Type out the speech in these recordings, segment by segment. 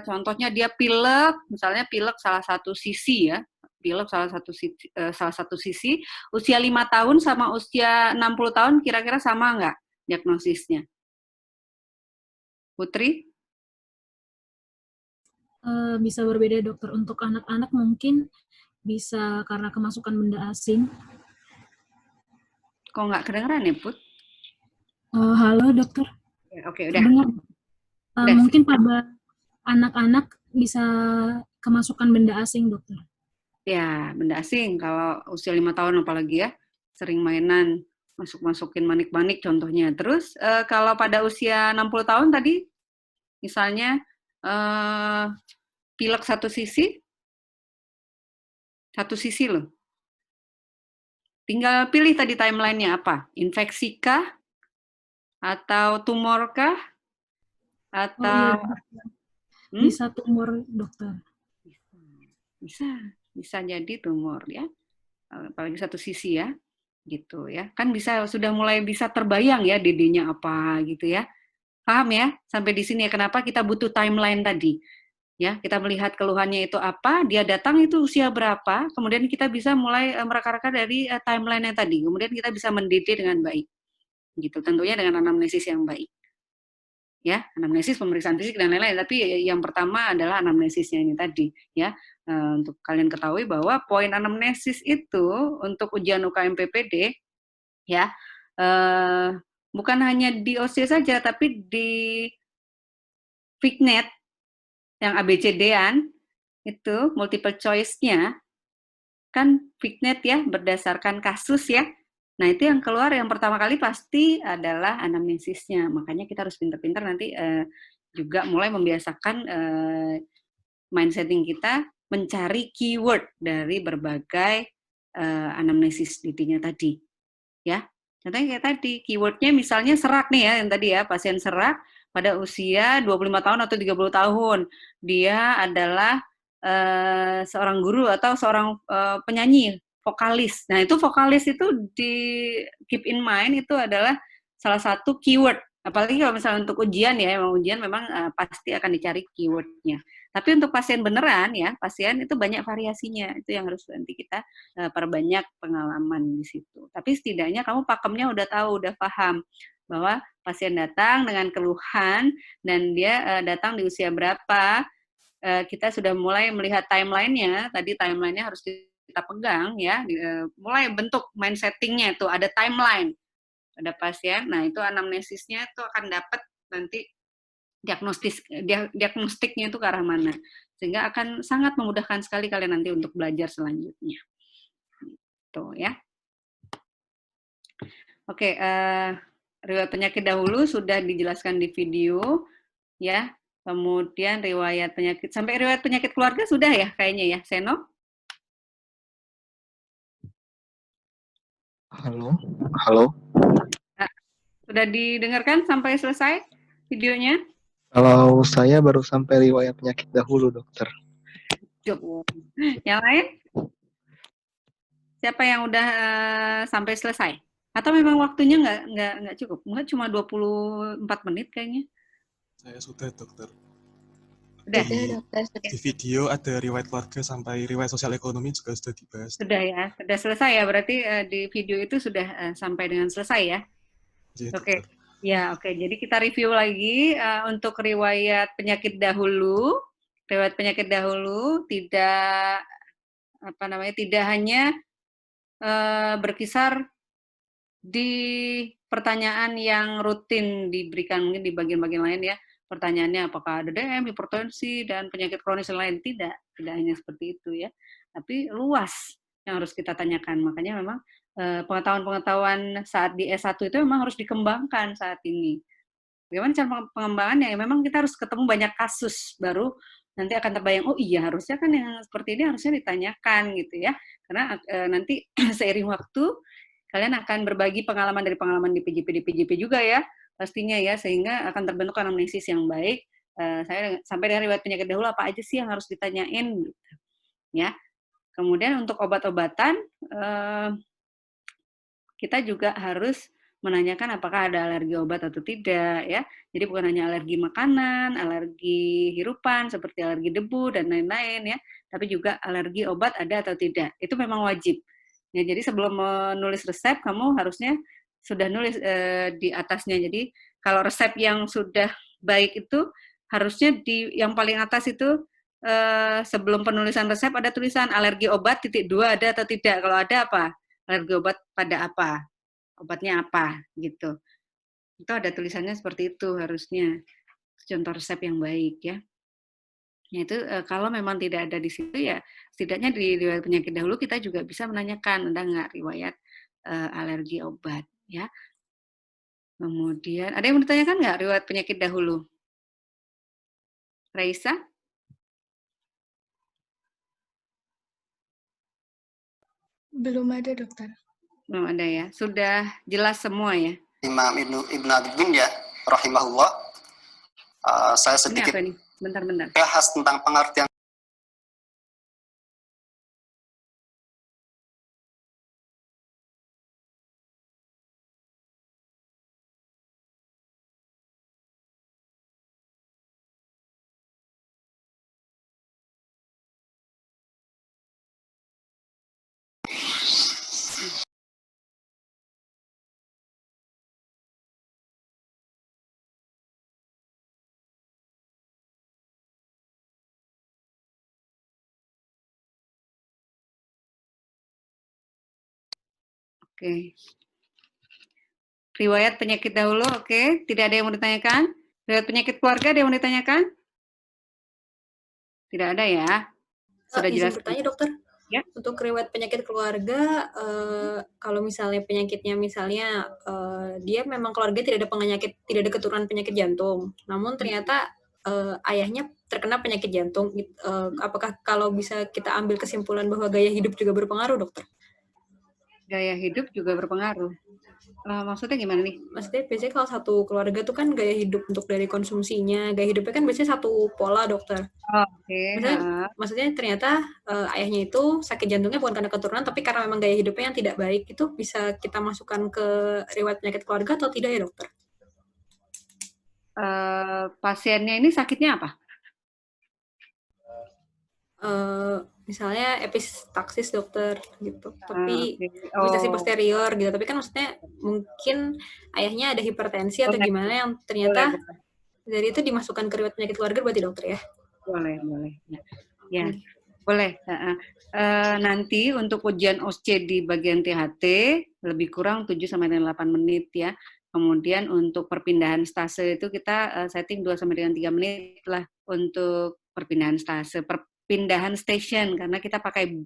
contohnya dia pilek, misalnya pilek salah satu sisi ya, pilek salah satu sisi, usia 5 tahun sama usia 60 tahun kira-kira sama nggak diagnosisnya? Putri? Bisa berbeda dokter. Untuk anak-anak mungkin bisa karena kemasukan benda asing. Kok nggak kedengeran ya, Put? Halo dokter. Oke, udah. Terdengar. Mungkin pada anak-anak bisa kemasukan benda asing dokter. Ya, benda asing kalau usia 5 tahun apalagi ya, sering mainan, masukin manik-manik contohnya. Terus kalau pada usia 60 tahun tadi, misalnya pilek satu sisi loh. Tinggal pilih tadi timeline-nya apa? Infeksi kah? Atau tumor kah? Atau Bisa tumor dokter. Bisa jadi tumor ya. Apalagi satu sisi ya. Gitu ya. Kan sudah mulai bisa terbayang ya DD-nya apa gitu ya. Paham ya? Sampai di sini ya kenapa kita butuh timeline tadi. Ya, kita melihat keluhannya itu apa, dia datang itu usia berapa, kemudian kita bisa mulai mereka-reka dari timeline-nya tadi. Kemudian kita bisa mendidik dengan baik. Gitu, tentunya dengan anamnesis yang baik. Ya, anamnesis, pemeriksaan fisik dan lain-lain, tapi yang pertama adalah anamnesisnya ini tadi, ya. Untuk kalian ketahui bahwa poin anamnesis itu untuk ujian UKM PPD ya, bukan hanya di OSCE saja, tapi di FIGNET yang ABCD-an itu multiple choice-nya kan FIGNET ya berdasarkan kasus ya. Nah itu yang keluar yang pertama kali pasti adalah anamnesisnya. Makanya kita harus pintar-pintar nanti juga mulai membiasakan mindsetting kita mencari keyword dari berbagai anamnesis DT-nya tadi. Ya, contohnya kayak tadi, keywordnya misalnya serak nih ya, yang tadi ya, pasien serak pada usia 25 tahun atau 30 tahun. Dia adalah seorang guru atau seorang penyanyi, vokalis. Nah, itu vokalis itu di keep in mind itu adalah salah satu keyword. Apalagi kalau misalnya untuk ujian ya, ujian memang pasti akan dicari keywordnya. Tapi untuk pasien beneran ya, pasien itu banyak variasinya. Itu yang harus nanti kita perbanyak pengalaman di situ. Tapi setidaknya kamu pakemnya udah tahu, udah paham bahwa pasien datang dengan keluhan dan dia datang di usia berapa, kita sudah mulai melihat timeline-nya. Tadi timeline-nya harus kita pegang ya, mulai bentuk mind setting-nya itu ada timeline. Ada pasien, nah itu anamnesisnya itu akan dapat nanti diagnostiknya itu ke arah mana. Sehingga akan sangat memudahkan sekali kalian nanti untuk belajar selanjutnya. Gitu ya. Oke, riwayat penyakit dahulu sudah dijelaskan di video ya. Kemudian riwayat penyakit sampai riwayat penyakit keluarga sudah ya kayaknya ya, Seno? Halo. Halo. Sudah didengarkan sampai selesai videonya? Kalau saya baru sampai riwayat penyakit dahulu, dokter. Yang lain? Siapa yang udah sampai selesai? Atau memang waktunya nggak cukup? Nggak, cuma 24 menit kayaknya. Saya sudah, dokter. Sudah? Di video ada riwayat keluarga sampai riwayat sosial ekonomi juga sudah dibahas. Sudah ya, sudah selesai ya. Berarti di video itu sudah sampai dengan selesai ya? Oke. Ya, oke. Jadi kita review lagi untuk riwayat penyakit dahulu. Riwayat penyakit dahulu tidak tidak hanya berkisar di pertanyaan yang rutin diberikan mungkin di bagian-bagian lain ya. Pertanyaannya apakah ada DM, hipertensi, dan penyakit kronis lain? Tidak hanya seperti itu ya. Tapi luas yang harus kita tanyakan. Makanya memang pengetahuan-pengetahuan saat di S1 itu memang harus dikembangkan saat ini. Bagaimana cara pengembangannya? Ya memang kita harus ketemu banyak kasus baru nanti akan terbayang, oh iya harusnya kan yang seperti ini harusnya ditanyakan gitu ya. Karena nanti seiring waktu kalian akan berbagi pengalaman dari pengalaman di PJP juga ya pastinya ya, sehingga akan terbentuk anamnesis yang baik. Saya sampai dari riwayat penyakit dahulu apa aja sih yang harus ditanyain gitu ya. Kemudian untuk obat-obatan kita juga harus menanyakan apakah ada alergi obat atau tidak ya. Jadi bukan hanya alergi makanan, alergi hirupan seperti alergi debu dan lain-lain ya, tapi juga alergi obat ada atau tidak. Itu memang wajib. Ya, jadi sebelum menulis resep kamu harusnya sudah nulis di atasnya. Jadi kalau resep yang sudah baik itu harusnya di yang paling atas itu sebelum penulisan resep ada tulisan alergi obat (2) ada atau tidak. Kalau ada apa? Alergi obat pada apa? Obatnya apa? Gitu. Itu ada tulisannya seperti itu harusnya. Contoh resep yang baik ya. Ya itu kalau memang tidak ada di situ ya setidaknya di riwayat penyakit dahulu kita juga bisa menanyakan ada nggak riwayat alergi obat ya. Kemudian ada yang mau ditanyakan nggak riwayat penyakit dahulu? Raisa? Belum ada, dokter. Belum ada ya. Sudah jelas semua ya. Imam Ibn Abidin ya, rahimahullah. Saya sedikit ini apa nih? Bentar-bentar. bahas tentang pengertian. Oke. Riwayat penyakit dahulu, oke. Tidak ada yang mau ditanyakan? Riwayat penyakit keluarga ada yang mau ditanyakan? Tidak ada ya? Sudah Izin jelas. bertanya, dokter. Ya. Untuk riwayat penyakit keluarga, kalau misalnya penyakitnya dia memang keluarga tidak ada keturunan penyakit jantung, namun ternyata ayahnya terkena penyakit jantung. Apakah kalau bisa kita ambil kesimpulan bahwa gaya hidup juga berpengaruh, dokter? Gaya hidup juga berpengaruh. Maksudnya gimana nih? Maksudnya biasanya kalau satu keluarga tuh kan gaya hidup untuk dari konsumsinya, gaya hidupnya kan biasanya satu pola, dokter. Oke. Maksudnya ternyata ayahnya itu sakit jantungnya bukan karena keturunan, tapi karena memang gaya hidupnya yang tidak baik. Itu bisa kita masukkan ke riwayat penyakit keluarga atau tidak ya, dokter? Pasiennya ini sakitnya apa? Misalnya epistaxis, dokter, gitu. Tapi epistaxis posterior gitu. Tapi kan maksudnya mungkin ayahnya ada hipertensi atau gimana yang ternyata dari itu dimasukkan ke riwayat penyakit keluarga berarti, dokter ya? Boleh. Ya, boleh. Nanti untuk ujian OSCE di bagian THT lebih kurang 7-8 menit ya. Kemudian untuk perpindahan stase itu kita setting 2-3 menit lah untuk perpindahan stase. Perpindahan station karena kita pakai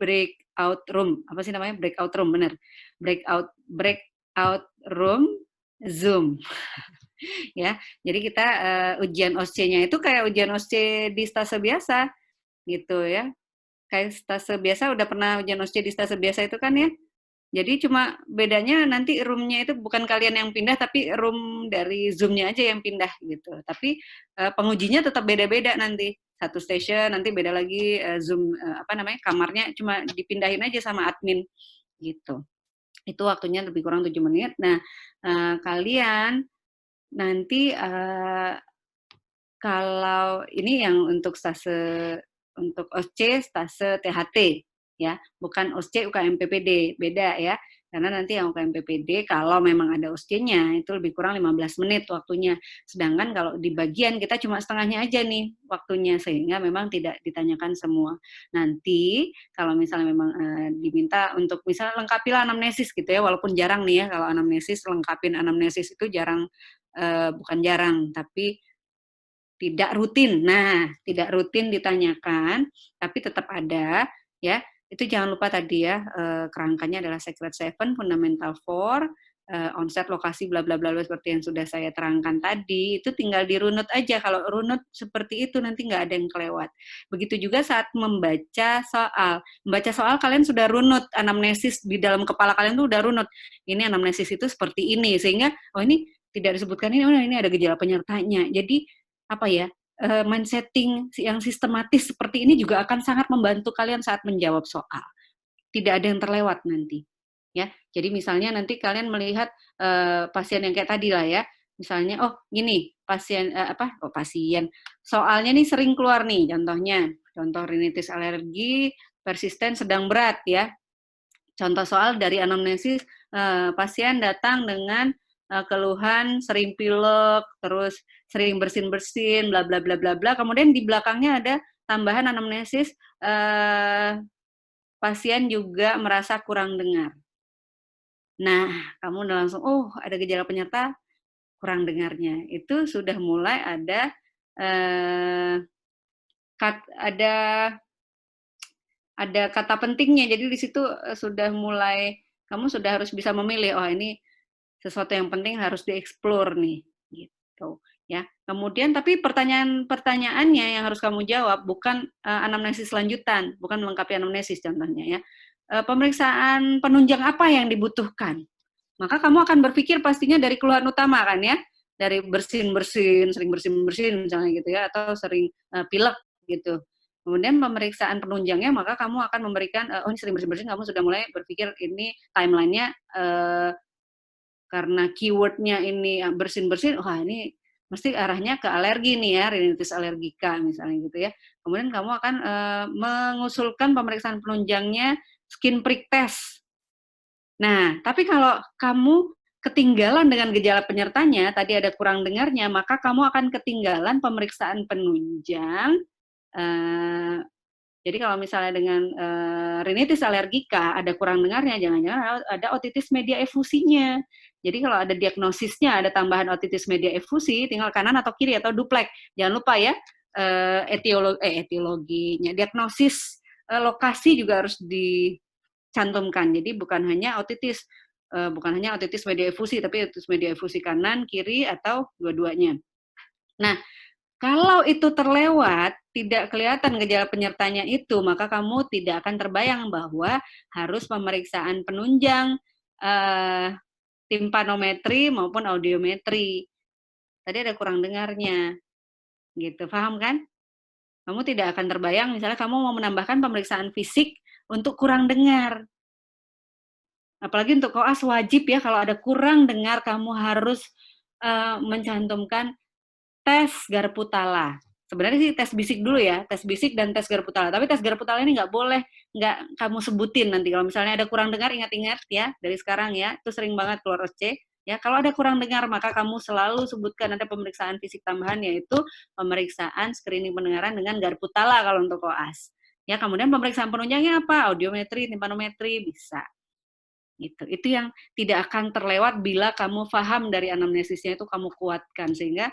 breakout room. Apa sih namanya? Breakout room, benar. Breakout room Zoom. Ya, jadi kita ujian OSCE-nya itu kayak ujian OSCE di stase biasa, gitu ya. Kayak stase biasa, udah pernah ujian OSCE di stase biasa itu kan ya. Jadi cuma bedanya nanti room-nya itu bukan kalian yang pindah, tapi room dari Zoom-nya aja yang pindah gitu. Tapi pengujinya tetap beda-beda nanti. Satu station, nanti beda lagi Zoom, kamarnya cuma dipindahin aja sama admin gitu. Itu waktunya lebih kurang 7 menit. Nah, kalian nanti kalau ini yang untuk stase untuk OSCE, stase THT ya, bukan OSCE UKM-PPD, beda ya. Karena nanti yang UKM-PPD kalau memang ada OSCE-nya itu lebih kurang 15 menit waktunya. Sedangkan kalau di bagian kita cuma setengahnya aja nih waktunya, sehingga memang tidak ditanyakan semua. Nanti kalau misalnya memang diminta untuk misalnya lengkapilah anamnesis gitu ya, walaupun jarang nih ya kalau anamnesis, lengkapin anamnesis itu jarang, bukan jarang, tapi tidak rutin. Nah, tidak rutin ditanyakan, tapi tetap ada ya. Itu jangan lupa tadi ya, kerangkanya adalah Secret Seven, Fundamental Four, onset, lokasi, bla bla bla seperti yang sudah saya terangkan tadi. Itu tinggal dirunut aja. Kalau runut seperti itu nanti nggak ada yang kelewat. Begitu juga saat membaca soal. Membaca soal kalian sudah runut, anamnesis di dalam kepala kalian tuh udah runut. Ini anamnesis itu seperti ini, sehingga oh ini tidak disebutkan ini ada gejala penyertanya. Jadi apa ya, mindsetting yang sistematis seperti ini juga akan sangat membantu kalian saat menjawab soal. Tidak ada yang terlewat nanti. ya. Jadi misalnya nanti kalian melihat pasien yang kayak tadi lah ya. Misalnya, oh gini, pasien pasien. Soalnya nih sering keluar nih contohnya. Contoh rinitis alergi persisten sedang berat ya. Contoh soal dari anamnesis pasien datang dengan keluhan sering pilek, terus sering bersin-bersin, bla bla bla bla bla. Kemudian di belakangnya ada tambahan anamnesis pasien juga merasa kurang dengar. Nah, kamu udah langsung, oh ada gejala penyerta kurang dengarnya. Itu sudah mulai ada ada kata pentingnya. Jadi di situ sudah mulai kamu sudah harus bisa memilih, oh ini sesuatu yang penting harus dieksplor nih, gitu ya. Kemudian tapi pertanyaannya yang harus kamu jawab bukan anamnesis lanjutan, bukan melengkapi anamnesis contohnya ya. Pemeriksaan penunjang apa yang dibutuhkan? Maka kamu akan berpikir pastinya dari keluhan utama kan ya, dari bersin-bersin, sering bersin-bersin misalnya gitu ya, atau sering pilek gitu. Kemudian pemeriksaan penunjangnya, maka kamu akan memberikan, oh ini sering bersin-bersin, kamu sudah mulai berpikir ini timeline-nya karena keyword-nya ini bersin-bersin, wah ini mesti arahnya ke alergi nih ya, rinitis alergika misalnya gitu ya. Kemudian kamu akan mengusulkan pemeriksaan penunjangnya skin prick test. Nah, tapi kalau kamu ketinggalan dengan gejala penyertanya, tadi ada kurang dengarnya, maka kamu akan ketinggalan pemeriksaan penunjang. Jadi kalau misalnya dengan rinitis alergika ada kurang dengarnya, jangan-jangan ada otitis media efusinya. Jadi kalau ada diagnosisnya, ada tambahan otitis media efusi, tinggal kanan atau kiri atau duplek. Jangan lupa ya, etiologinya, diagnosis lokasi juga harus dicantumkan. Jadi bukan hanya otitis media efusi, tapi otitis media efusi kanan, kiri, atau dua-duanya. Nah, kalau itu terlewat, tidak kelihatan gejala penyertanya itu, maka kamu tidak akan terbayang bahwa harus pemeriksaan penunjang timpanometri maupun audiometri. Tadi ada kurang dengarnya, gitu, paham kan? Kamu tidak akan terbayang, misalnya kamu mau menambahkan pemeriksaan fisik untuk kurang dengar. Apalagi untuk koas wajib ya, kalau ada kurang dengar, kamu harus mencantumkan tes garpu tala. Sebenarnya sih tes bisik dulu ya, tes bisik dan tes garpu tala. Tapi tes garpu tala ini nggak boleh, nggak kamu sebutin nanti. Kalau misalnya ada kurang dengar, ingat-ingat ya, dari sekarang ya, itu sering banget keluar OC. Ya, kalau ada kurang dengar, maka kamu selalu sebutkan ada pemeriksaan fisik tambahan, yaitu pemeriksaan screening pendengaran dengan garpu tala kalau untuk koas. Ya, kemudian pemeriksaan penunjangnya apa? Audiometri, timpanometri, bisa. Gitu. Itu yang tidak akan terlewat bila kamu paham dari anamnesisnya itu kamu kuatkan, sehingga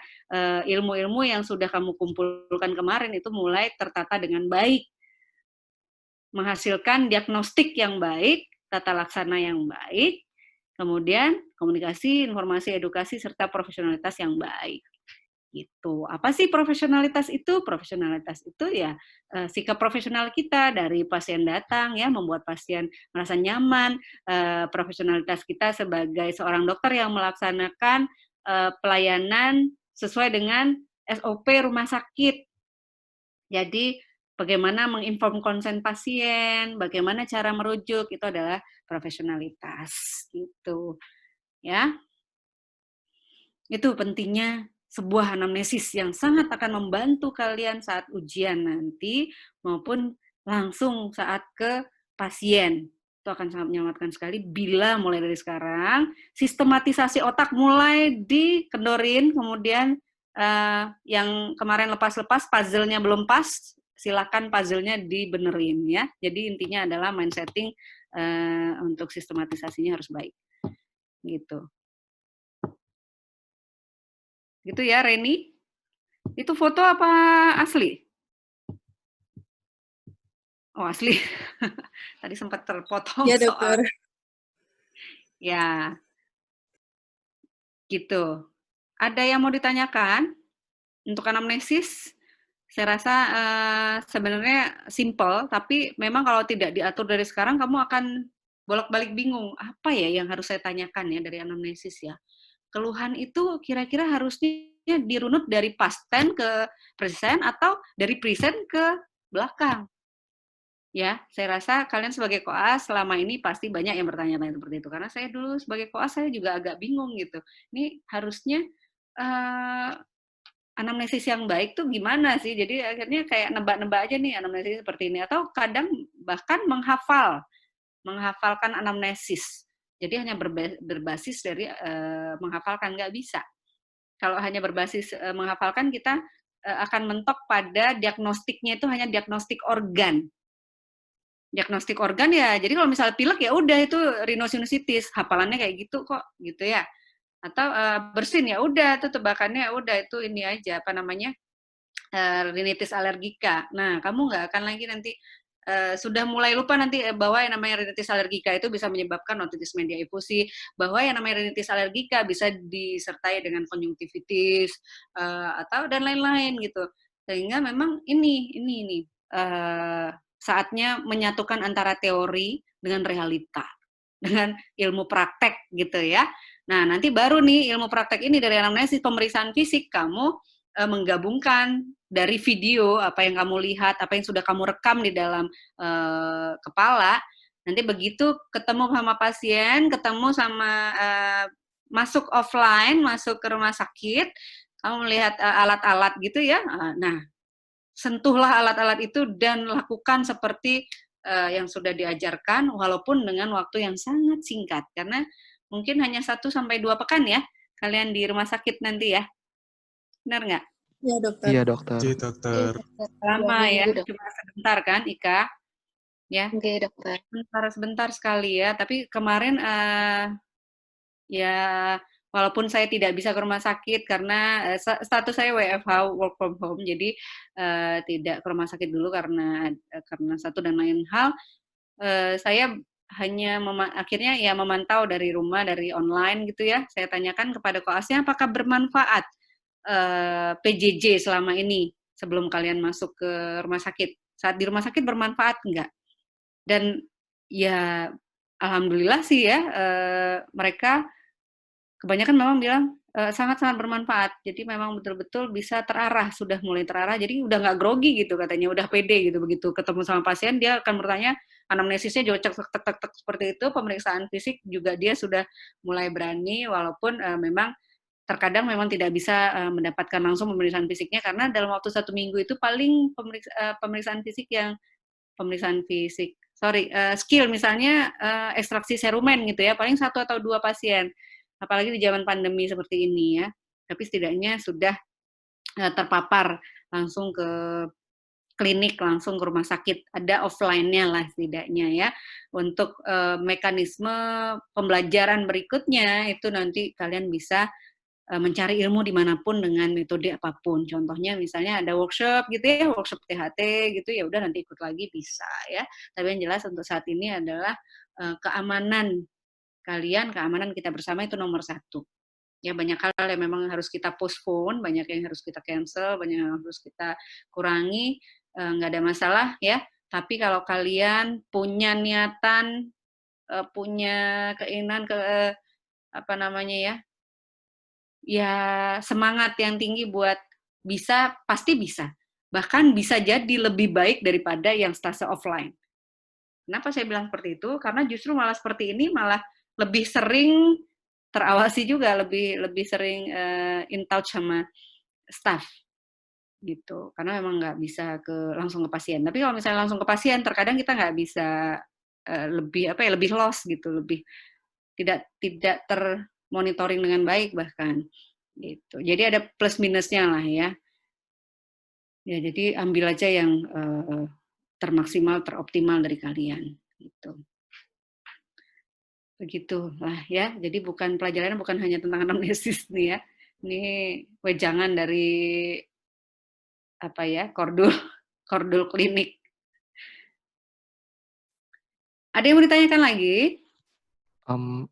ilmu-ilmu yang sudah kamu kumpulkan kemarin itu mulai tertata dengan baik, menghasilkan diagnostik yang baik, tata laksana yang baik, kemudian komunikasi, informasi, edukasi, serta profesionalitas yang baik. Gitu. Apa sih profesionalitas itu? Profesionalitas itu ya sikap profesional kita dari pasien datang ya, membuat pasien merasa nyaman, profesionalitas kita sebagai seorang dokter yang melaksanakan pelayanan sesuai dengan SOP rumah sakit. Jadi bagaimana menginform konsen pasien, bagaimana cara merujuk, itu adalah profesionalitas gitu. Ya. Itu pentingnya sebuah anamnesis yang sangat akan membantu kalian saat ujian nanti maupun langsung saat ke pasien. Itu akan sangat menyelamatkan sekali bila mulai dari sekarang sistematisasi otak mulai dikendorin, kemudian yang kemarin lepas-lepas puzzle-nya belum pas, silakan puzzle-nya dibenerin ya. Jadi intinya adalah mind setting untuk sistematisasinya harus baik. Gitu. Gitu ya, Reni? Itu foto apa asli? Oh, asli. Tadi sempat terpotong. Ya, dokter. Ya. Gitu. Ada yang mau ditanyakan? Untuk anamnesis, saya rasa sebenarnya simple, tapi memang kalau tidak diatur dari sekarang, kamu akan bolak-balik bingung. Apa ya yang harus saya tanyakan ya dari anamnesis ya? Keluhan itu kira-kira harusnya dirunut dari past tense ke present atau dari present ke belakang. Ya, saya rasa kalian sebagai koas selama ini pasti banyak yang bertanya-tanya seperti itu. Karena saya dulu sebagai koas saya juga agak bingung gitu. Ini harusnya uh, anamnesis yang baik tuh gimana sih? Jadi akhirnya kayak nebak-nebak aja nih anamnesis seperti ini. Atau kadang bahkan menghafalkan anamnesis. Jadi hanya berbasis dari menghafalkan, nggak bisa. Kalau hanya berbasis menghafalkan, kita akan mentok pada diagnostiknya itu hanya diagnostik organ. Diagnostik organ ya, jadi kalau misalnya pilek ya udah itu rhinosinusitis, hafalannya kayak gitu kok, gitu ya. Atau bersin ya udah, itu tebakannya udah itu ini aja, apa namanya, rinitis alergika. Nah, kamu nggak akan lagi nanti sudah mulai lupa nanti bahwa yang namanya rinitis alergika itu bisa menyebabkan otitis media efusi, bahwa yang namanya rinitis alergika bisa disertai dengan konjungtivitis atau dan lain-lain gitu. Sehingga memang ini saatnya menyatukan antara teori dengan realita, dengan ilmu praktek gitu ya. Nah, nanti baru nih ilmu praktek ini dari anamnesis pemeriksaan fisik kamu menggabungkan dari video apa yang kamu lihat, apa yang sudah kamu rekam di dalam kepala. Nanti begitu ketemu sama pasien, ketemu sama masuk offline, masuk ke rumah sakit, kamu melihat alat-alat gitu ya. Nah, sentuhlah alat-alat itu dan lakukan seperti yang sudah diajarkan, walaupun dengan waktu yang sangat singkat, karena mungkin hanya 1-2 pekan ya, kalian di rumah sakit nanti ya. Benar nggak? Ya, dokter. Iya, dokter. Oke, dokter. Lama ya, Minggu, cuma sebentar kan, Ika? Ya, Oke, dokter. sebentar sekali ya. Tapi kemarin ya walaupun saya tidak bisa ke rumah sakit karena status saya WFH, work from home, jadi tidak ke rumah sakit dulu karena satu dan lain hal. Saya hanya akhirnya ya memantau dari rumah, dari online gitu ya. Saya tanyakan kepada koasnya apakah bermanfaat PJJ selama ini sebelum kalian masuk ke rumah sakit. Saat di rumah sakit bermanfaat enggak? Dan ya alhamdulillah sih ya mereka kebanyakan memang bilang sangat-sangat bermanfaat. Jadi memang betul-betul bisa terarah, sudah mulai terarah. Jadi udah nggak grogi gitu katanya, udah pede gitu. Begitu ketemu sama pasien, dia akan bertanya, anamnesisnya juga cek tek seperti itu, pemeriksaan fisik juga dia sudah mulai berani, walaupun memang terkadang memang tidak bisa mendapatkan langsung pemeriksaan fisiknya, karena dalam waktu 1 minggu itu paling pemeriksaan fisik skill misalnya ekstraksi serumen gitu ya, paling 1 atau 2 pasien. Apalagi di zaman pandemi seperti ini ya. Tapi setidaknya sudah terpapar langsung ke klinik, langsung ke rumah sakit. Ada offline-nya lah setidaknya ya. Untuk mekanisme pembelajaran berikutnya itu nanti kalian bisa mencari ilmu dimanapun dengan metode apapun. Contohnya misalnya ada workshop gitu ya, workshop THT gitu ya udah nanti ikut lagi bisa ya. Tapi yang jelas untuk saat ini adalah keamanan kalian, keamanan kita bersama itu nomor 1. Ya banyak hal yang memang harus kita postpone, banyak yang harus kita cancel, banyak yang harus kita kurangi, nggak ada masalah ya. Tapi kalau kalian punya niatan, punya keinginan apa namanya ya semangat yang tinggi buat bisa, pasti bisa. Bahkan bisa jadi lebih baik daripada yang stase offline. Kenapa saya bilang seperti itu? Karena justru malah seperti ini malah lebih sering terawasi juga, lebih sering in touch sama staff gitu. Karena memang nggak bisa langsung ke pasien. Tapi kalau misalnya langsung ke pasien, terkadang kita nggak bisa lebih lost gitu, lebih tidak termonitoring dengan baik bahkan gitu. Jadi ada plus minusnya lah ya. Ya jadi ambil aja yang termaksimal, teroptimal dari kalian gitu. Begitulah ya. Jadi pelajarannya bukan hanya tentang anamnesis nih ya. Ini wejangan dari apa ya, kordul klinik. Ada yang mau ditanyakan lagi?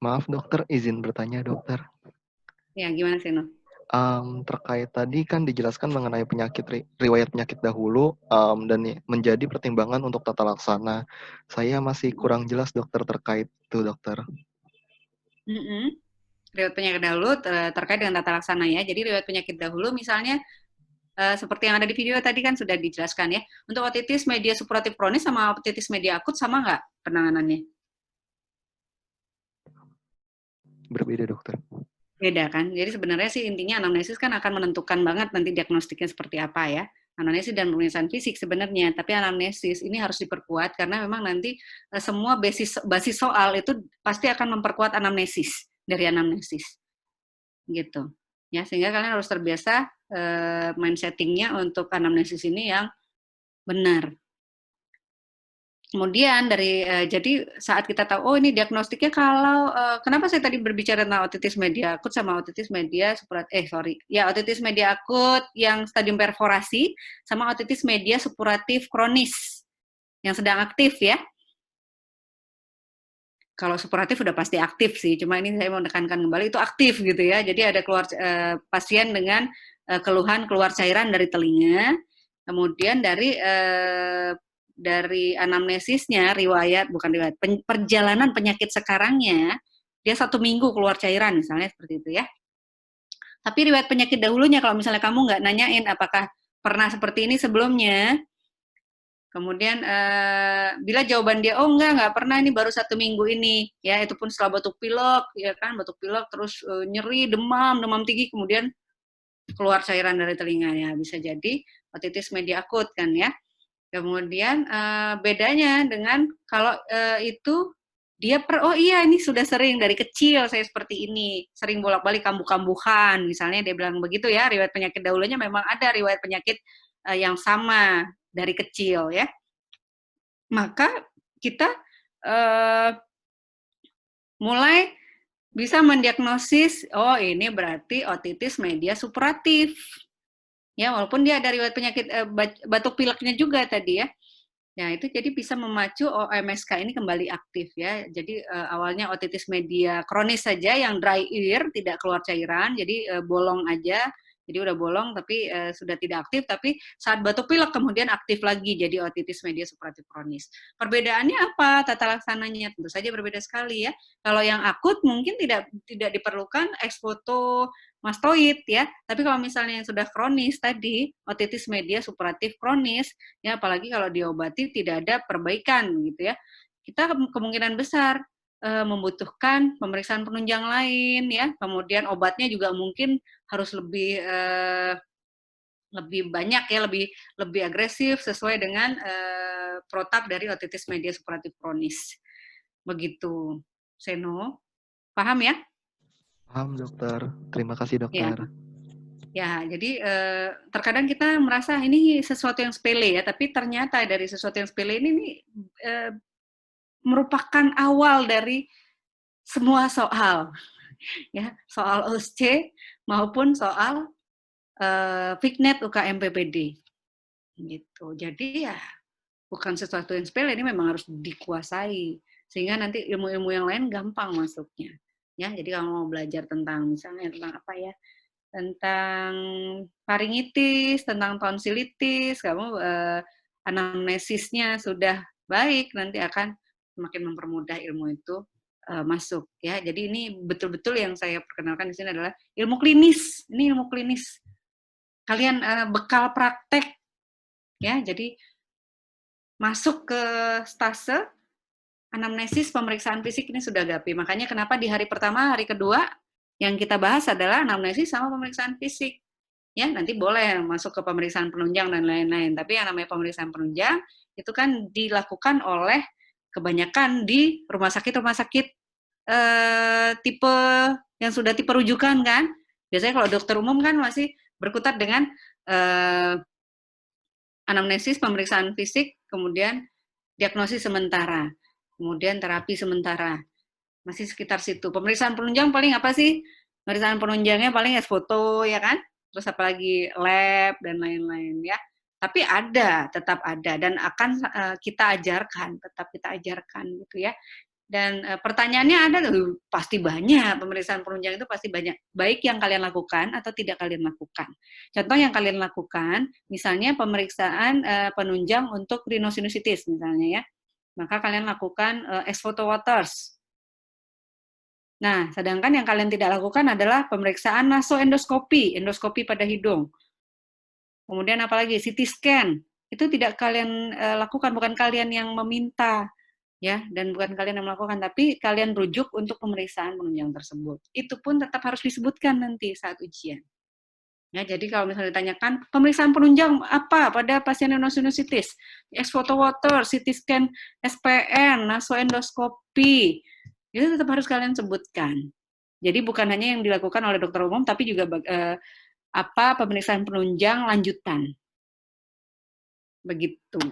Maaf dokter, izin bertanya dokter. Ya, gimana Seno? Terkait tadi kan dijelaskan mengenai riwayat penyakit dahulu dan menjadi pertimbangan untuk tata laksana. Saya masih kurang jelas dokter terkait itu dokter. Riwayat penyakit dahulu terkait dengan tata laksana ya. Jadi riwayat penyakit dahulu misalnya seperti yang ada di video tadi kan sudah dijelaskan ya. Untuk otitis media supuratif kronis sama otitis media akut sama nggak penanganannya? Berbeda, dokter. Beda kan? Jadi sebenarnya sih intinya anamnesis kan akan menentukan banget nanti diagnostiknya seperti apa ya. Anamnesis dan pemeriksaan fisik sebenarnya, tapi anamnesis ini harus diperkuat karena memang nanti semua basis soal itu pasti akan memperkuat anamnesis dari anamnesis. Gitu. Ya, sehingga kalian harus terbiasa mindsettingnya untuk anamnesis ini yang benar. Kemudian dari jadi saat kita tahu, oh ini diagnostiknya kalau kenapa saya tadi berbicara tentang otitis media akut sama otitis media otitis media akut yang stadium perforasi sama otitis media supuratif kronis yang sedang aktif ya. Kalau supuratif udah pasti aktif sih, cuma ini saya mau menekankan kembali itu aktif gitu ya. Jadi ada keluar pasien dengan keluhan keluar cairan dari telinga, kemudian dari anamnesisnya perjalanan penyakit sekarangnya dia 1 minggu keluar cairan misalnya seperti itu ya. Tapi riwayat penyakit dahulunya kalau misalnya kamu nggak nanyain apakah pernah seperti ini sebelumnya, kemudian bila jawaban dia oh nggak pernah, ini baru 1 minggu ini ya, itu pun setelah batuk pilek ya kan, batuk pilek terus nyeri, demam tinggi, kemudian keluar cairan dari telinganya, bisa jadi otitis media akut kan ya. Kemudian bedanya dengan kalau itu dia oh iya ini sudah sering dari kecil saya seperti ini, sering bolak-balik kambuh-kambuhan, misalnya dia bilang begitu ya, riwayat penyakit dahulunya memang ada riwayat penyakit yang sama dari kecil ya. Maka kita mulai bisa mendiagnosis, oh ini berarti otitis media supuratif. Ya, walaupun dia ada riwayat penyakit batuk pileknya juga tadi ya. Ya, itu jadi bisa memacu MSK ini kembali aktif ya. Jadi awalnya otitis media kronis saja yang dry ear, tidak keluar cairan, jadi bolong aja. Jadi udah bolong tapi sudah tidak aktif, tapi saat batuk pilek kemudian aktif lagi jadi otitis media supuratif kronis. Perbedaannya apa tata laksananya? Tentu saja berbeda sekali ya. Kalau yang akut mungkin tidak diperlukan eksfoto mastoid ya. Tapi kalau misalnya yang sudah kronis tadi, otitis media supuratif kronis, ya apalagi kalau diobati tidak ada perbaikan gitu ya. Kita kemungkinan besar membutuhkan pemeriksaan penunjang lain ya. Kemudian obatnya juga mungkin harus lebih banyak ya, lebih agresif sesuai dengan protap dari otitis media supuratif kronis. Begitu. Seno, paham ya? Paham, dokter. Terima kasih, dokter. Ya, jadi terkadang kita merasa ini sesuatu yang sepele ya, tapi ternyata dari sesuatu yang sepele ini merupakan awal dari semua soal, ya, soal OSCE maupun soal Fiknet UKM PPD, gitu. Jadi ya bukan sesuatu yang sepele, ini memang harus dikuasai sehingga nanti ilmu-ilmu yang lain gampang masuknya, ya. Jadi kalau mau belajar tentang misalnya tentang apa ya, tentang faringitis, tentang tonsilitis, kamu anamnesisnya sudah baik, nanti akan semakin mempermudah ilmu itu masuk ya. Jadi ini betul-betul yang saya perkenalkan di sini adalah ilmu klinis. Ini ilmu klinis. Kalian bekal praktek ya. Jadi masuk ke stase anamnesis pemeriksaan fisik ini sudah gapi. Makanya kenapa di hari pertama, hari kedua yang kita bahas adalah anamnesis sama pemeriksaan fisik. Ya, nanti boleh masuk ke pemeriksaan penunjang dan lain-lain. Tapi yang namanya pemeriksaan penunjang itu kan dilakukan oleh kebanyakan di rumah sakit tipe yang sudah tipe rujukan kan. Biasanya kalau dokter umum kan masih berkutat dengan anamnesis, pemeriksaan fisik, kemudian diagnosis sementara, kemudian terapi sementara. Masih sekitar situ. Pemeriksaan penunjang paling apa sih? Pemeriksaan penunjangnya paling foto ya kan? Terus apalagi lab dan lain-lain ya. Tapi tetap ada dan akan kita ajarkan, tetap kita ajarkan gitu ya. Dan pertanyaannya ada pasti banyak, pemeriksaan penunjang itu pasti banyak, baik yang kalian lakukan atau tidak kalian lakukan. Contoh yang kalian lakukan, misalnya pemeriksaan penunjang untuk rhinosinusitis misalnya ya, maka kalian lakukan ex-photo waters. Nah, sedangkan yang kalian tidak lakukan adalah pemeriksaan nasoendoskopi, endoskopi pada hidung. Kemudian apalagi CT scan, itu tidak kalian lakukan, bukan kalian yang meminta, ya, dan bukan kalian yang melakukan, tapi kalian rujuk untuk pemeriksaan penunjang tersebut. Itu pun tetap harus disebutkan nanti saat ujian. Ya, jadi kalau misalnya ditanyakan pemeriksaan penunjang apa pada pasien sinusitis, X photo water, CT scan, SPN, nasoendoskopi, itu tetap harus kalian sebutkan. Jadi bukan hanya yang dilakukan oleh dokter umum, tapi juga pemeriksaan penunjang lanjutan. Begitu.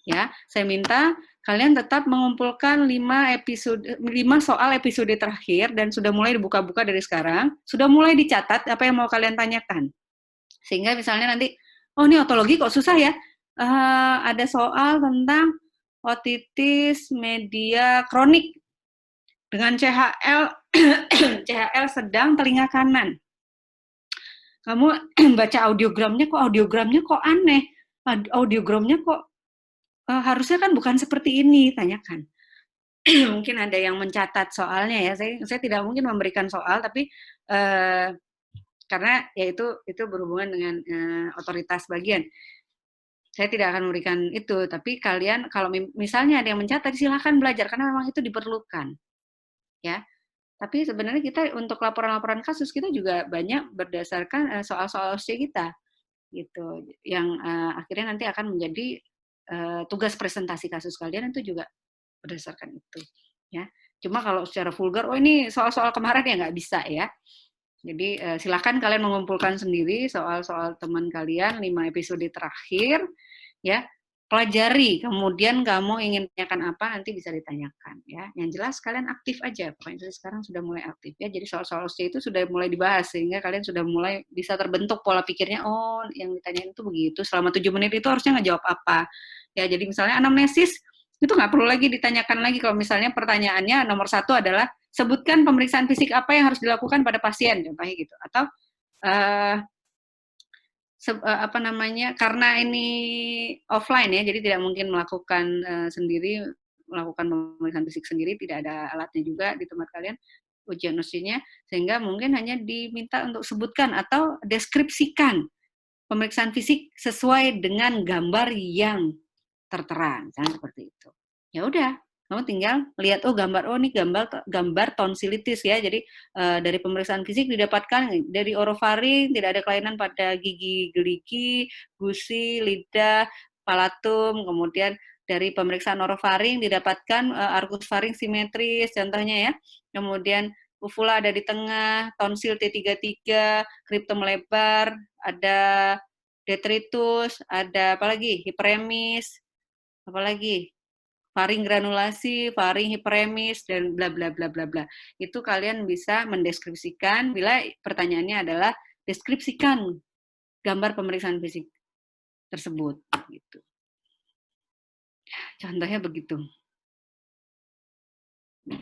Ya, saya minta kalian tetap mengumpulkan 5 soal episode terakhir dan sudah mulai dibuka-buka dari sekarang, sudah mulai dicatat apa yang mau kalian tanyakan. Sehingga misalnya nanti, oh ini otologi kok susah ya, ada soal tentang otitis media kronik dengan CHL sedang telinga kanan. Kamu baca audiogramnya kok aneh, audiogramnya kok harusnya kan bukan seperti ini, tanyakan. Mungkin ada yang mencatat soalnya ya, saya tidak mungkin memberikan soal, tapi karena ya itu berhubungan dengan otoritas bagian. Saya tidak akan memberikan itu, tapi kalian kalau misalnya ada yang mencatat, silahkan belajar, karena memang itu diperlukan. Ya, tapi sebenarnya kita untuk laporan-laporan kasus, kita juga banyak berdasarkan soal-soal OSCE kita, gitu, yang akhirnya nanti akan menjadi tugas presentasi kasus kalian, itu juga berdasarkan itu. Ya, cuma kalau secara vulgar, oh ini soal-soal kemarin ya nggak bisa ya. Jadi silakan kalian mengumpulkan sendiri soal-soal teman kalian 5 episode terakhir, ya, pelajari. Kemudian kamu ingin tanyakan apa nanti bisa ditanyakan, ya. Yang jelas kalian aktif aja. Pokoknya sekarang sudah mulai aktif ya. Jadi soal-soal OSCE itu sudah mulai dibahas sehingga kalian sudah mulai bisa terbentuk pola pikirnya. Oh, yang ditanyain itu begitu. Selama 7 menit itu harusnya ngejawab apa? Ya, jadi misalnya anamnesis itu nggak perlu lagi ditanyakan lagi kalau misalnya pertanyaannya nomor 1 adalah sebutkan pemeriksaan fisik apa yang harus dilakukan pada pasien, contohnya gitu. Atau karena ini offline ya, jadi tidak mungkin melakukan sendiri, melakukan pemeriksaan fisik sendiri, tidak ada alatnya juga di tempat kalian, ujian usianya, sehingga mungkin hanya diminta untuk sebutkan atau deskripsikan pemeriksaan fisik sesuai dengan gambar yang tertera, misalnya seperti itu. Ya udah, kamu tinggal lihat, oh ini gambar tonsilitis ya. Jadi dari pemeriksaan fisik didapatkan dari orofaring tidak ada kelainan pada gigi geligi, gusi, lidah, palatum. Kemudian dari pemeriksaan orofaring didapatkan arcus faring simetris, contohnya ya. Kemudian uvula ada di tengah, tonsil T33, kriptom lebar, ada detritus, ada apalagi hiperemis, apalagi faring granulasi, faring hiperemis, dan bla bla bla bla bla. Itu kalian bisa mendeskripsikan bila pertanyaannya adalah deskripsikan gambar pemeriksaan fisik tersebut. Gitu. Contohnya begitu.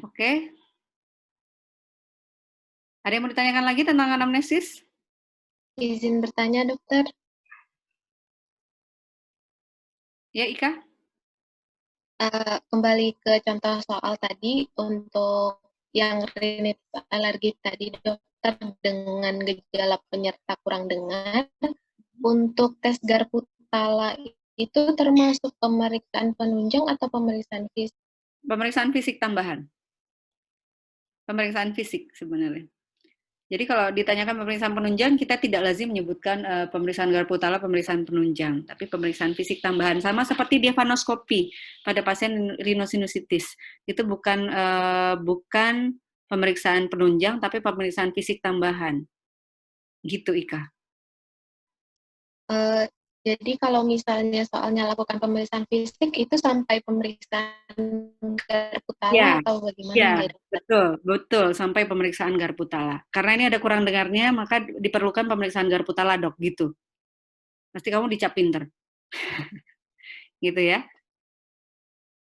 Oke. Ada yang mau ditanyakan lagi tentang anamnesis? Izin bertanya, dokter. Ya, Ika? Kembali ke contoh soal tadi, untuk yang rinitis alergi tadi, dokter, dengan gejala penyerta kurang dengar, untuk tes Garputala itu termasuk pemeriksaan penunjang atau pemeriksaan fisik? Pemeriksaan fisik tambahan. Pemeriksaan fisik sebenarnya. Jadi kalau ditanyakan pemeriksaan penunjang, kita tidak lazim menyebutkan pemeriksaan Garputala, pemeriksaan penunjang, tapi pemeriksaan fisik tambahan. Sama seperti diafanoskopi pada pasien rhinosinusitis. Itu bukan pemeriksaan penunjang, tapi pemeriksaan fisik tambahan. Gitu, Ika. Jadi kalau misalnya soalnya lakukan pemeriksaan fisik, itu sampai pemeriksaan Garputala ya, atau bagaimana? Ya, betul, sampai pemeriksaan Garputala. Karena ini ada kurang dengarnya, maka diperlukan pemeriksaan Garputala, dok, gitu. Pasti kamu dicap pinter. Gitu ya.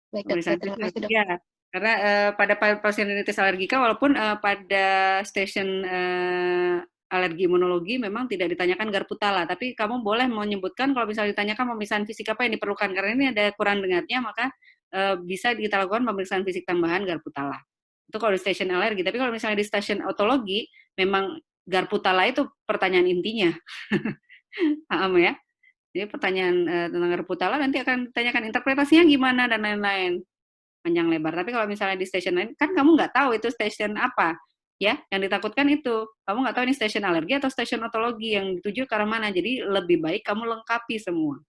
Baik, dokter, terima kasih, dok. Ya, karena pada pasien rinitis alergika, walaupun pada stasiun alergi imunologi memang tidak ditanyakan Garputala, tapi kamu boleh menyebutkan kalau misalnya ditanyakan pemeriksaan fisik apa yang diperlukan, karena ini ada kurang dengarnya, maka bisa kita lakukan pemeriksaan fisik tambahan Garputala. Itu kalau di stasiun alergi, tapi kalau misalnya di stasiun otologi, memang Garputala itu pertanyaan intinya. Paham ya? Jadi pertanyaan tentang garpu tala nanti akan ditanyakan interpretasinya gimana dan lain-lain, panjang lebar. Tapi kalau misalnya di stasiun lain, kan kamu nggak tahu itu stasiun apa, ya. Yang ditakutkan itu, kamu nggak tahu ini stasiun alergi atau stasiun otologi yang dituju ke arah mana. Jadi lebih baik kamu lengkapi semua.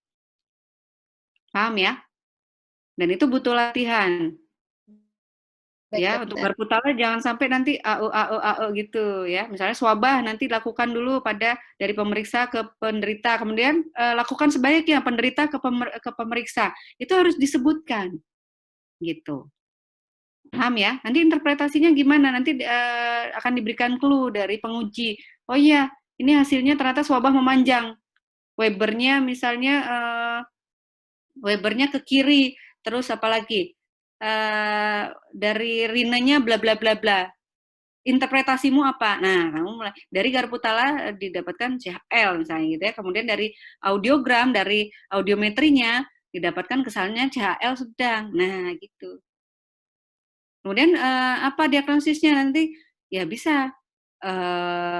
Paham ya? Dan itu butuh latihan. Baik, Ya, untuk dokter. garpu tala jangan sampai nanti AO gitu ya. Misalnya swabah nanti lakukan dulu pada dari pemeriksa ke penderita, kemudian lakukan sebaliknya penderita ke pemeriksa. Itu harus disebutkan gitu. Paham ya? Nanti interpretasinya gimana? Nanti akan diberikan clue dari penguji. Oh iya, ini hasilnya ternyata swabah memanjang. Webernya misalnya Webernya ke kiri, terus apalagi dari rinenya bla bla bla bla. Interpretasimu apa? Nah, kamu mulai dari garpu tala didapatkan CHL misalnya gitu ya. Kemudian dari audiogram, dari audiometrinya didapatkan kesannya CHL sedang. Nah, gitu. Kemudian apa diagnosisnya nanti? Ya bisa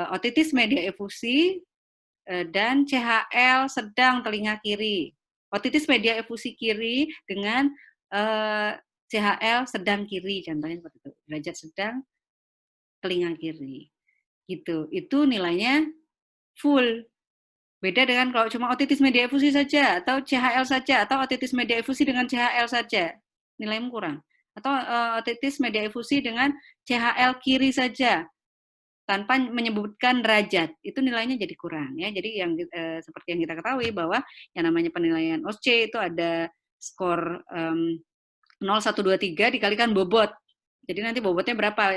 otitis media efusi dan CHL sedang telinga kiri. Otitis media efusi kiri dengan CHL sedang kiri, contohnya seperti itu. Derajat sedang telinga kiri. Gitu. Itu nilainya full. Beda dengan kalau cuma otitis media efusi saja, atau CHL saja, atau otitis media efusi dengan CHL saja. Nilaimu kurang. Atau otitis media efusi dengan CHL kiri saja, tanpa menyebutkan derajat, itu nilainya jadi kurang ya. Jadi yang seperti yang kita ketahui bahwa yang namanya penilaian OSCE itu ada skor 0, 1, 2, 3 dikalikan bobot. Jadi nanti bobotnya berapa,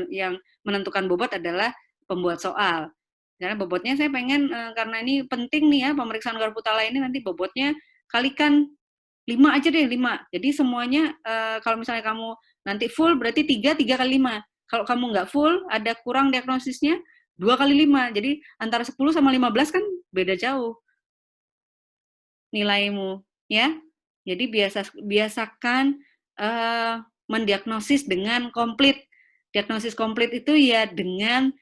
yang menentukan bobot adalah pembuat soal. Karena bobotnya saya pengen karena ini penting nih ya pemeriksaan garpu tala ini, nanti bobotnya kalikan 5 aja deh, 5. Jadi semuanya kalau misalnya kamu nanti full berarti 3 kali 5. Kalau kamu nggak full, ada kurang diagnosisnya, 2 kali 5. Jadi antara 10 sama 15 kan beda jauh nilaimu, ya. Jadi biasakan mendiagnosis dengan komplit. Diagnosis komplit itu ya dengan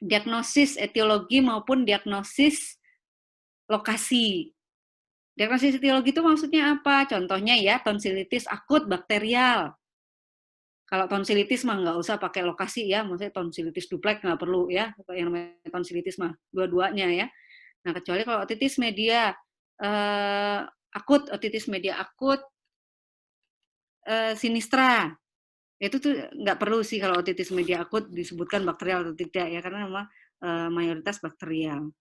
diagnosis etiologi maupun diagnosis lokasi. Diagnosis etiologi itu maksudnya apa? Contohnya ya, tonsilitis akut bakterial. Kalau tonsilitis mah nggak usah pakai lokasi ya, maksudnya tonsilitis duplek nggak perlu ya, yang namanya tonsilitis mah dua-duanya ya. Nah, kecuali kalau otitis media otitis media akut sinistra, itu tuh nggak perlu sih kalau otitis media akut disebutkan bakterial atau tidak ya, karena memang mayoritas bakterial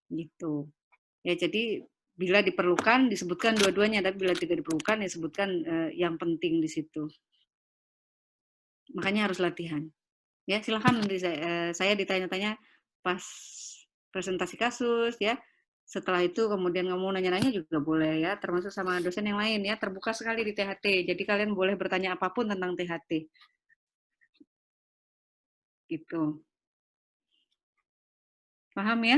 gitu. Ya, jadi bila diperlukan disebutkan dua-duanya, tapi bila tidak diperlukan ya sebutkan yang penting di situ. Makanya harus latihan. Ya, silakan nanti saya ditanya-tanya pas presentasi kasus ya. Setelah itu kemudian kamu nanya-nanya juga boleh ya, termasuk sama dosen yang lain ya, terbuka sekali di THT. Jadi kalian boleh bertanya apapun tentang THT. Gitu. Paham ya?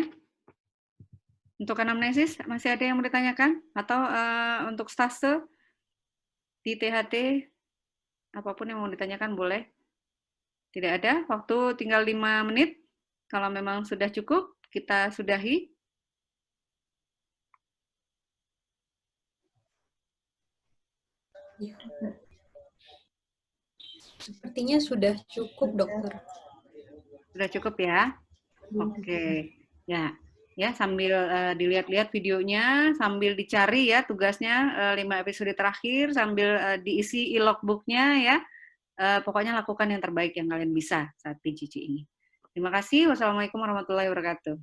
Untuk anamnesis masih ada yang mau ditanyakan? Atau untuk stase di THT apapun yang mau ditanyakan boleh. Tidak ada, waktu tinggal 5 menit. Kalau memang sudah cukup, kita sudahi. Ya. Sepertinya sudah cukup, dokter. Sudah cukup ya? Oke. Ya, sambil dilihat-lihat videonya, sambil dicari ya tugasnya 5 episode terakhir, sambil diisi e-logbooknya ya. Pokoknya lakukan yang terbaik yang kalian bisa saat PJJ ini. Terima kasih. Wassalamualaikum warahmatullahi wabarakatuh.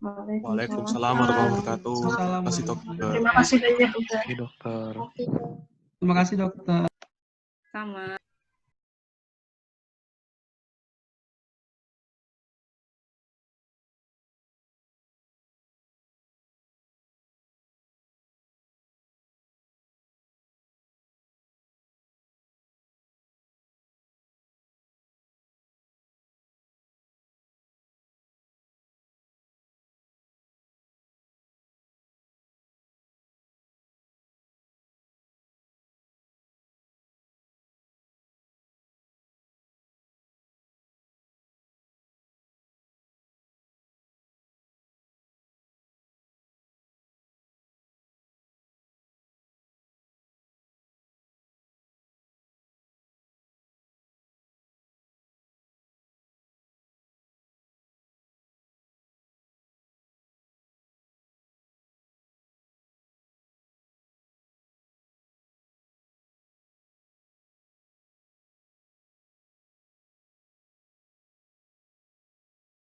Waalaikumsalam warahmatullahi wabarakatuh. Terima kasih, dokter. Terima kasih banyak, dokter. Dokter. Terima kasih dokter. Sama.